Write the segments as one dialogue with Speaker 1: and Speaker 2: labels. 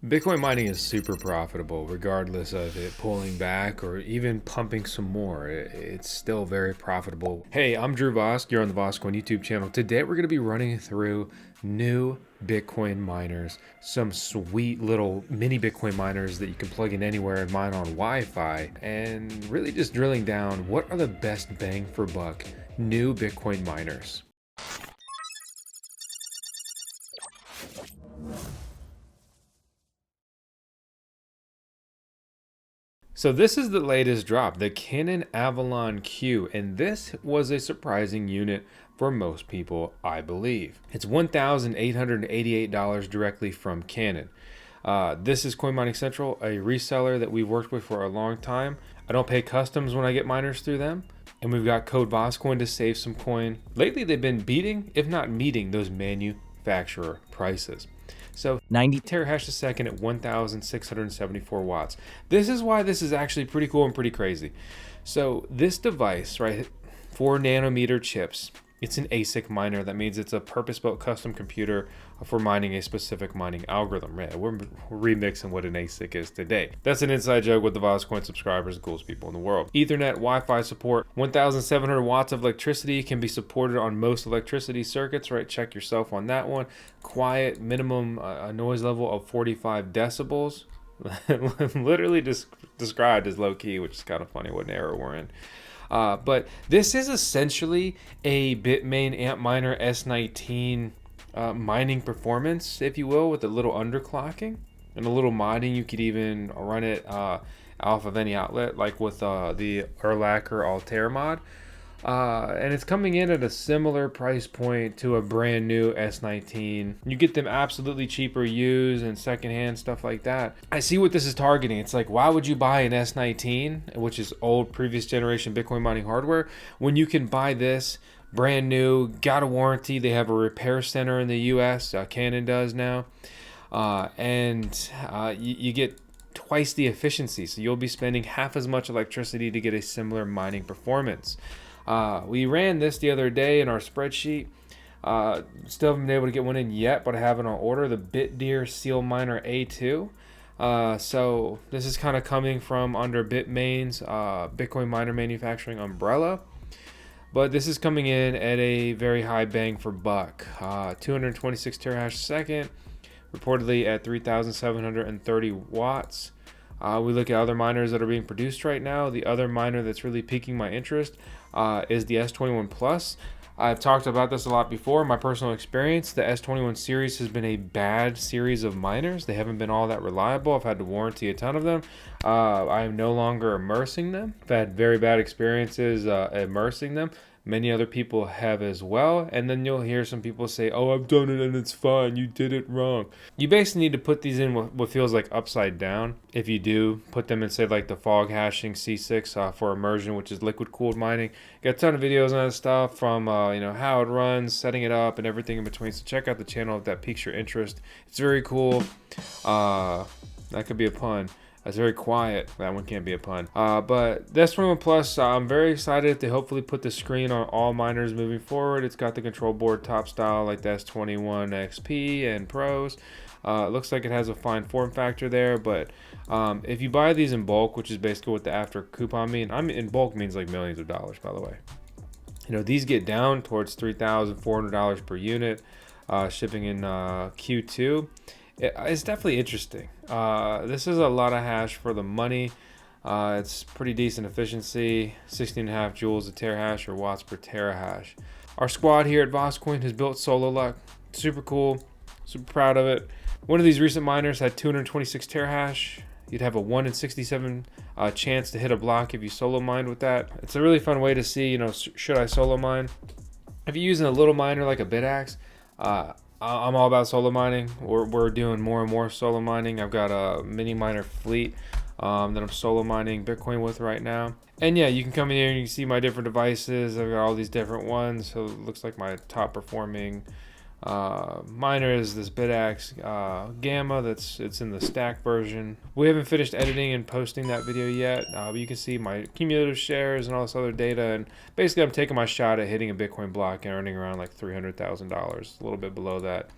Speaker 1: Bitcoin mining is super profitable regardless of it pulling back or even pumping some more. It's still very profitable. Hey, I'm Drew Vosk. You're on the VoskCoin YouTube channel. Today we're going to be running through new Bitcoin miners, some sweet little mini Bitcoin miners that you can plug in anywhere and mine on Wi-Fi, and really just drilling down what are the best bang for buck new Bitcoin miners. So this is the latest drop, the Canaan Avalon Q, and this was a surprising unit for most people, I believe. It's $1,888 directly from Canaan. This is Coin Mining Central, a reseller that we've worked with for a long time. I don't pay customs when I get miners through them, and we've got code VoskCoin to save some coin. Lately, they've been beating, if not meeting, those manufacturer prices. So 90 terahash a second at 1,674 watts. This is why this is actually pretty cool and pretty crazy. So this device, right, 4 nanometer chips, it's an ASIC miner. That means it's a purpose-built custom computer for mining a specific mining algorithm. Yeah, we're remixing what an ASIC is today. That's an inside joke with the VoskCoin subscribers, the coolest people in the world. Ethernet, Wi-Fi support, 1,700 watts of electricity can be supported on most electricity circuits, right? Check yourself on that one. Quiet, minimum noise level of 45 decibels. Literally described as low key, which is kind of funny what an era we're in. But this is essentially a Bitmain Antminer S19 mining performance, if you will, with a little underclocking and a little modding. You could even run it off of any outlet, like with the Erlac or Altair mod. And it's coming in at a similar price point to a brand new S19. You get them absolutely cheaper used and secondhand stuff like that. I see what this is targeting. It's like, why would you buy an S19, which is old previous generation Bitcoin mining hardware, when you can buy this brand new, got a warranty. They have a repair center in the US, Canaan does now, and you get twice the efficiency. So you'll be spending half as much electricity to get a similar mining performance. We ran this the other day in our spreadsheet. Still haven't been able to get one in yet, but I have it on order, the BitDeer Seal Miner A2. So this is kind of coming from under Bitmain's Bitcoin miner manufacturing umbrella. But this is coming in at a very high bang for buck. 226 terahash a second, reportedly at 3,730 watts. We look at other miners that are being produced right now. The other miner that's really piquing my interest is the S21 Plus. I've talked about this a lot before. In my personal experience, the S21 series has been a bad series of miners. They haven't been all that reliable. I've had to warranty a ton of them. I am no longer immersing them. I've had very bad experiences immersing them. Many other people have as well. And then you'll hear some people say, oh, I've done it and it's fine. You did it wrong. You basically need to put these in what feels like upside down. If you do, put them in, say, like the fog hashing C6 for immersion, which is liquid cooled mining. Got a ton of videos on that stuff from how it runs, setting it up, and everything in between. So check out the channel if that piques your interest. It's very cool. That could be a pun. It's very quiet. That one can't be a pun. But this S21 Plus, I'm very excited to hopefully put the screen on all miners moving forward. It's got the control board top style like the S21 XP and Pros. It looks like it has a fine form factor there, but if you buy these in bulk, which is basically what the after coupon mean, in bulk means like millions of dollars, by the way. These get down towards $3,400 per unit, shipping in Q2. It's definitely interesting. This is a lot of hash for the money. It's pretty decent efficiency, 16.5 joules a terahash or watts per terahash. Our squad here at VoskCoin has built Solo Luck. Super cool, super proud of it. One of these recent miners had 226 terahash. You'd have a 1 in 67 chance to hit a block if you solo mine with that. It's a really fun way to see, should I solo mine? If you're using a little miner like a BitAxe, I'm all about solo mining. We're doing more and more solo mining. I've got a mini miner fleet that I'm solo mining Bitcoin with right now. And yeah, you can come in here and you can see my different devices. I've got all these different ones. So it looks like my top performing miner is this BitAxe Gamma. It's in the stack version. We haven't finished editing and posting that video yet, but you can see my cumulative shares and all this other data. And basically, I'm taking my shot at hitting a Bitcoin block and earning around like $300,000, a little bit below that.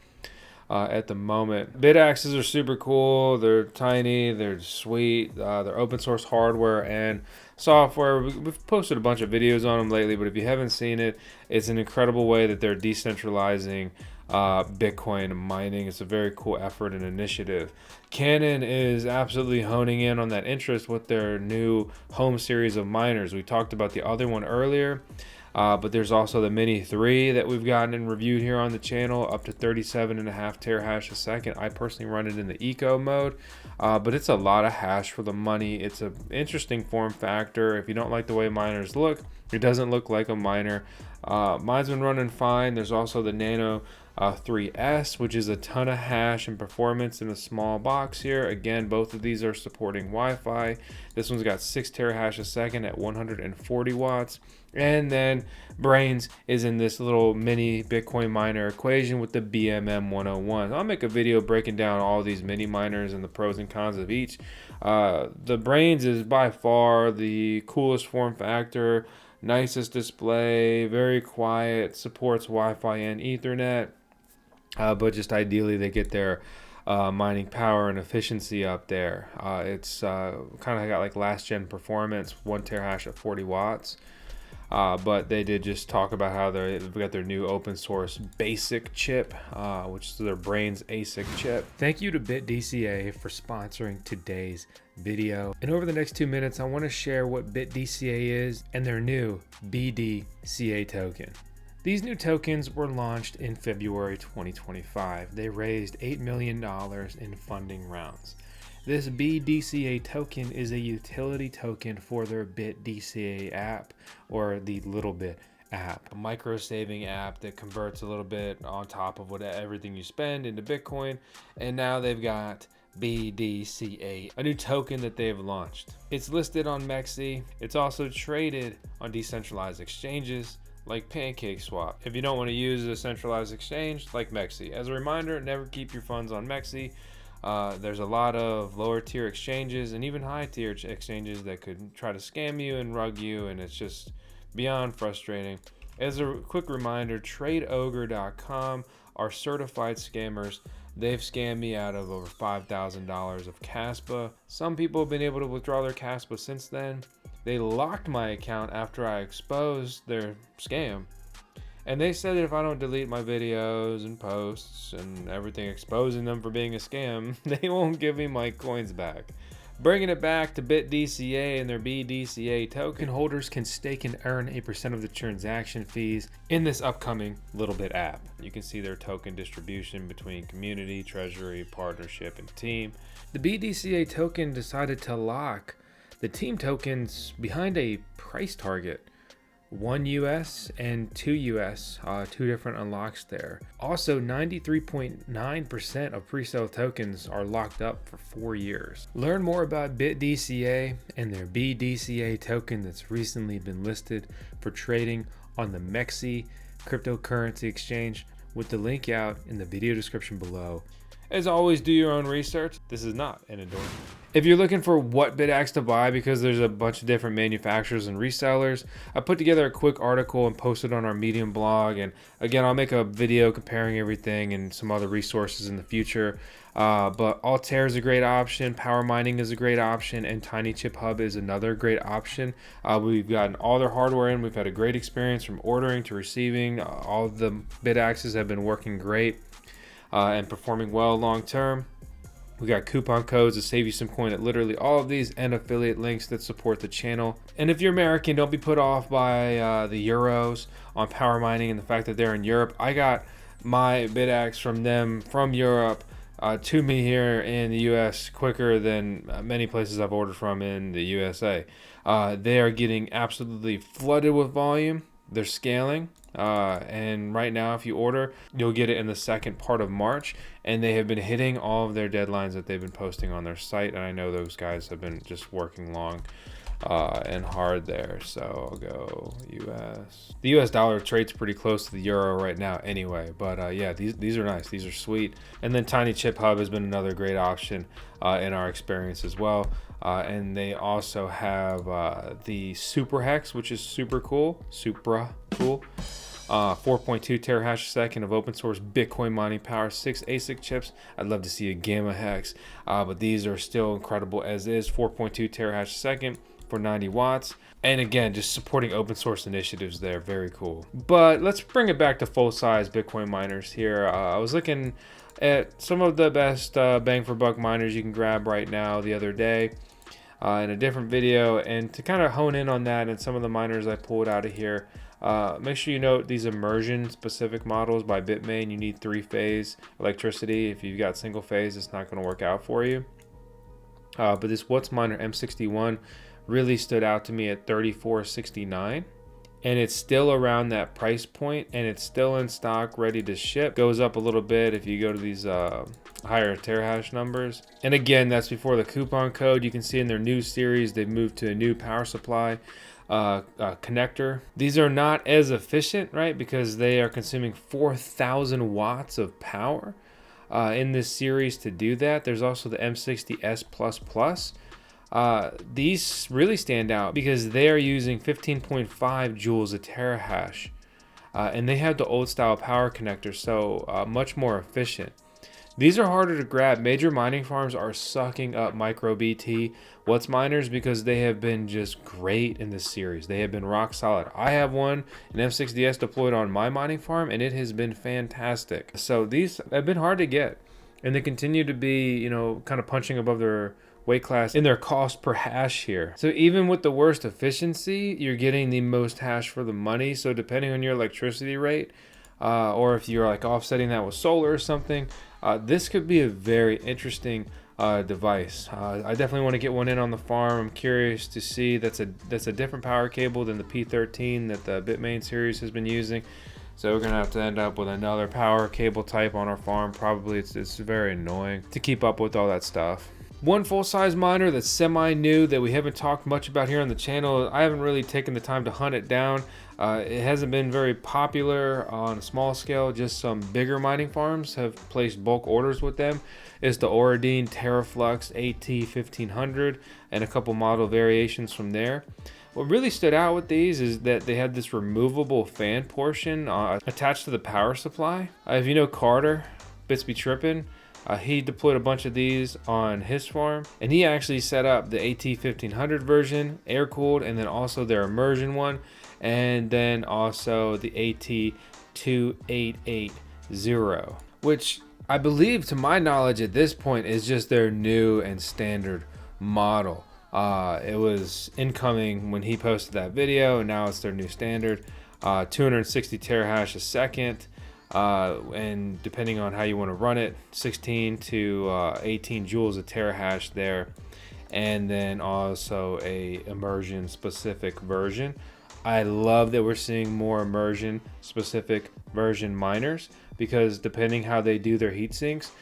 Speaker 1: at the moment. Bit axes are super cool. They're tiny, they're sweet, they're open source hardware and software. We've posted a bunch of videos on them lately, but if you haven't seen it, it's an incredible way that they're decentralizing Bitcoin mining. It's a very cool effort and initiative. Canaan is absolutely honing in on that interest with their new home series of miners. We talked about the other one earlier, but there's also the Mini 3 that we've gotten and reviewed here on the channel, up to 37.5 terahash a second. I personally run it in the eco mode, but it's a lot of hash for the money. It's an interesting form factor. If you don't like the way miners look, it doesn't look like a miner. Mine's been running fine. There's also the Nano 3S, which is a ton of hash and performance in a small box here. Again, both of these are supporting Wi-Fi. This one's got 6 terahash a second at 140 watts. And then Brains is in this little mini Bitcoin miner equation with the BMM 101. I'll make a video breaking down all these mini miners and the pros and cons of each. The Brains is by far the coolest form factor, nicest display, very quiet, supports Wi-Fi and Ethernet. But just ideally they get their mining power and efficiency up there. It's kind of got like last gen performance, 1 terahash at 40 watts. But they did just talk about how they've got their new open source basic chip, which is their Brains ASIC chip. Thank you to BitDCA for sponsoring today's video. And over the next 2 minutes, I want to share what BitDCA is and their new BDCA token. These new tokens were launched in February 2025. They raised $8 million in funding rounds. This BDCA token is a utility token for their BitDCA app, or the Little Bit app, a micro saving app that converts a little bit on top of everything you spend into Bitcoin. And now they've got BDCA, a new token that they've launched. It's listed on Mexi. It's also traded on decentralized exchanges like PancakeSwap. If you don't want to use a centralized exchange like Mexi. As a reminder, never keep your funds on Mexi. There's a lot of lower tier exchanges and even high tier exchanges that could try to scam you and rug you, and it's just beyond frustrating. As a quick reminder, TradeOgre.com are certified scammers. They've scammed me out of over $5,000 of Caspa. Some people have been able to withdraw their Caspa since then. They locked my account after I exposed their scam. And they said that if I don't delete my videos and posts and everything exposing them for being a scam, they won't give me my coins back. Bringing it back to BitDCA and their BDCA token, holders can stake and earn 8% of the transaction fees in this upcoming Little Bit app. You can see their token distribution between community, treasury, partnership, and team. The BDCA token decided to lock the team tokens behind a price target. 1 US and 2 US, two different unlocks there. Also, 93.9% of pre-sale tokens are locked up for 4 years. Learn more about BitDCA and their BDCA token that's recently been listed for trading on the Mexi cryptocurrency exchange with the link out in the video description below. As always, do your own research. This is not an endorsement. If you're looking for what BitX to buy, because there's a bunch of different manufacturers and resellers, I put together a quick article and posted on our Medium blog. And again, I'll make a video comparing everything and some other resources in the future. But Altair is a great option, Power Mining is a great option, and Tiny Chip Hub is another great option. We've gotten all their hardware in. We've had a great experience from ordering to receiving. All of the BitXs have been working great and performing well long term. We got coupon codes to save you some coin at literally all of these, and affiliate links that support the channel. And if you're American, don't be put off by the euros on Power Mining and the fact that they're in Europe. I got my BitX from them from Europe to me here in the US quicker than many places I've ordered from in the USA. They are getting absolutely flooded with volume. They're scaling. And right now, if you order, you'll get it in the second part of March, and they have been hitting all of their deadlines that they've been posting on their site. And I know those guys have been just working long and hard there. So I'll go US. The US dollar trades pretty close to the euro right now anyway, but yeah, these are nice. These are sweet. And then Tiny Chip Hub has been another great option in our experience as well. And they also have the Super Hex, which is super cool. 4.2 terahash a second of open source Bitcoin mining power, 6 ASIC chips. I'd love to see a gamma hex, but these are still incredible as is. 4.2 terahash a second for 90 watts. And again, just supporting open source initiatives there. Very cool. But let's bring it back to full size Bitcoin miners here. I was looking at some of the best bang for buck miners you can grab right now the other day in a different video, and to kind of hone in on that and some of the miners I pulled out of here. Make sure you note these immersion specific models by Bitmain. You need 3-phase electricity. If you've got single phase, it's not going to work out for you. But this What's Miner M61 really stood out to me at $34.69, and it's still around that price point, and it's still in stock, ready to ship. Goes up a little bit if you go to these higher terahash numbers. And again, that's before the coupon code. You can see in their new series, they've moved to a new power supply connector. These are not as efficient, right? Because they are consuming 4,000 watts of power in this series to do that. There's also the M60S++. These really stand out because they are using 15.5 joules a terahash, and they have the old style power connector, so much more efficient. These are harder to grab. Major mining farms are sucking up MicroBT What's miners because they have been just great in this series. They have been rock solid. I have one, an M60S deployed on my mining farm, and it has been fantastic. So these have been hard to get, and they continue to be, you know, kind of punching above their weight class in their cost per hash here. So even with the worst efficiency, you're getting the most hash for the money. So depending on your electricity rate, or if you're like offsetting that with solar or something, this could be a very interesting device. I definitely want to get one in on the farm. I'm curious to see. That's a different power cable than the P13 that the Bitmain series has been using. So we're gonna have to end up with another power cable type on our farm. Probably it's very annoying to keep up with all that stuff. One full-size miner that's semi-new that we haven't talked much about here on the channel, I haven't really taken the time to hunt it down. It hasn't been very popular on a small scale. Just some bigger mining farms have placed bulk orders with them. It's the Oradine Teraflux AT1500 and a couple model variations from there. What really stood out with these is that they had this removable fan portion attached to the power supply. If you know Carter, Bits Be Trippin', he deployed a bunch of these on his farm, and he actually set up the AT1500 version, air-cooled, and then also their immersion one, and then also the AT2880, which I believe, to my knowledge at this point, is just their new and standard model. It was incoming when he posted that video, and now it's their new standard. 260 terahash a second. And depending on how you want to run it, 16 to 18 joules a terahash there, and then also a immersion specific version. I love that we're seeing more immersion specific version miners, because depending how they do their heat sinks,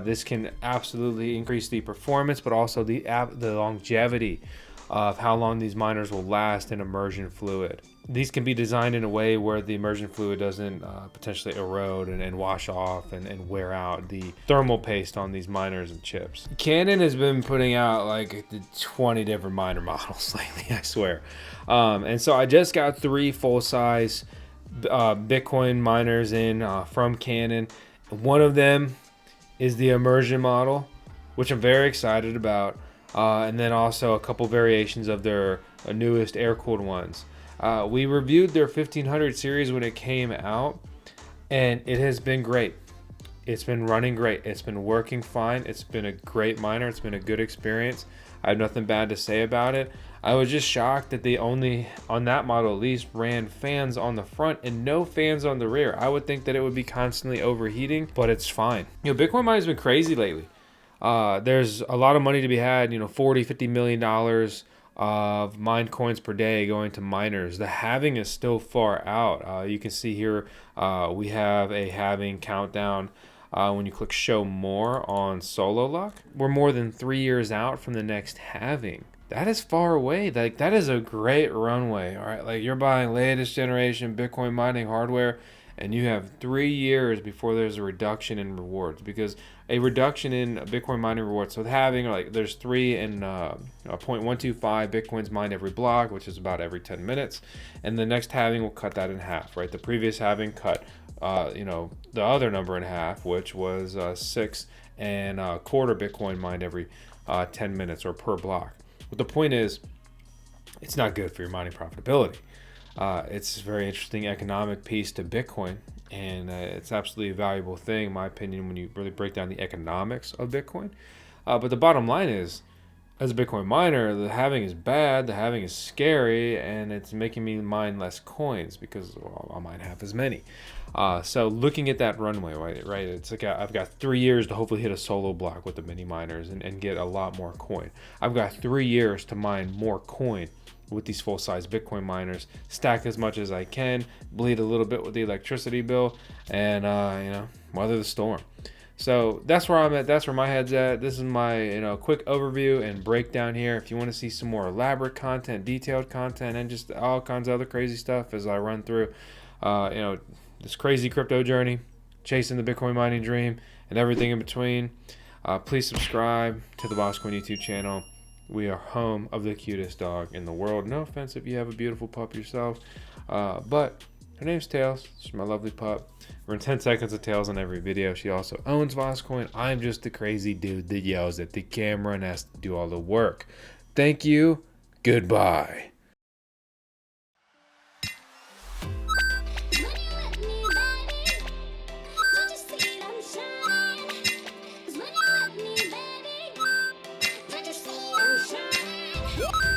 Speaker 1: this can absolutely increase the performance, but also the longevity of how long these miners will last in immersion fluid. These can be designed in a way where the immersion fluid doesn't potentially erode and wash off and wear out the thermal paste on these miners and chips. Canaan has been putting out like 20 different miner models lately, I swear. And so I just got 3 full-size Bitcoin miners in from Canaan. One of them is the immersion model, which I'm very excited about. And then also a couple variations of their newest air-cooled ones. We reviewed their 1500 series when it came out, and it has been great. It's been running great. It's been working fine. It's been a great miner. It's been a good experience. I have nothing bad to say about it. I was just shocked that they only, on that model at least, ran fans on the front and no fans on the rear. I would think that it would be constantly overheating, but it's fine. You know, Bitcoin mining's been crazy lately. There's a lot of money to be had, you know, $40-50 million of mined coins per day going to miners. The halving is still far out. You can see here we have a halving countdown. When you click show more on Solo Luck, we're more than 3 years out from the next halving. That is far away. Like, that is a great runway. All right, like, you're buying latest generation Bitcoin mining hardware, and you have 3 years before there's a reduction in rewards, because a reduction in Bitcoin mining rewards, so having like there's 0.125 Bitcoins mined every block, which is about every 10 minutes, and the next halving will cut that in half, right? The previous halving cut the other number in half, which was 6.25 Bitcoin mined every 10 minutes or per block. But the point is, it's not good for your mining profitability. It's a very interesting economic piece to Bitcoin, and it's absolutely a valuable thing, in my opinion, when you really break down the economics of Bitcoin. But the bottom line is, as a Bitcoin miner, the halving is bad, the halving is scary, and it's making me mine less coins because I'll mine half as many. So looking at that runway, right? It's like I've got 3 years to hopefully hit a solo block with the mini miners and get a lot more coin. I've got 3 years to mine more coin with these full-size Bitcoin miners, stack as much as I can, bleed a little bit with the electricity bill, and weather the storm. So that's where I'm at. That's where my head's at. This is my quick overview and breakdown here. If you want to see some more elaborate content, detailed content, and just all kinds of other crazy stuff as I run through this crazy crypto journey, chasing the Bitcoin mining dream, and everything in between, please subscribe to the VoskCoin YouTube channel. We are home of the cutest dog in the world. No offense if you have a beautiful pup yourself, but her name's Tails. She's my lovely pup. We're in 10 seconds of Tails on every video. She also owns VoskCoin. I'm just the crazy dude that yells at the camera and has to do all the work. Thank you. Goodbye.
Speaker 2: Shine.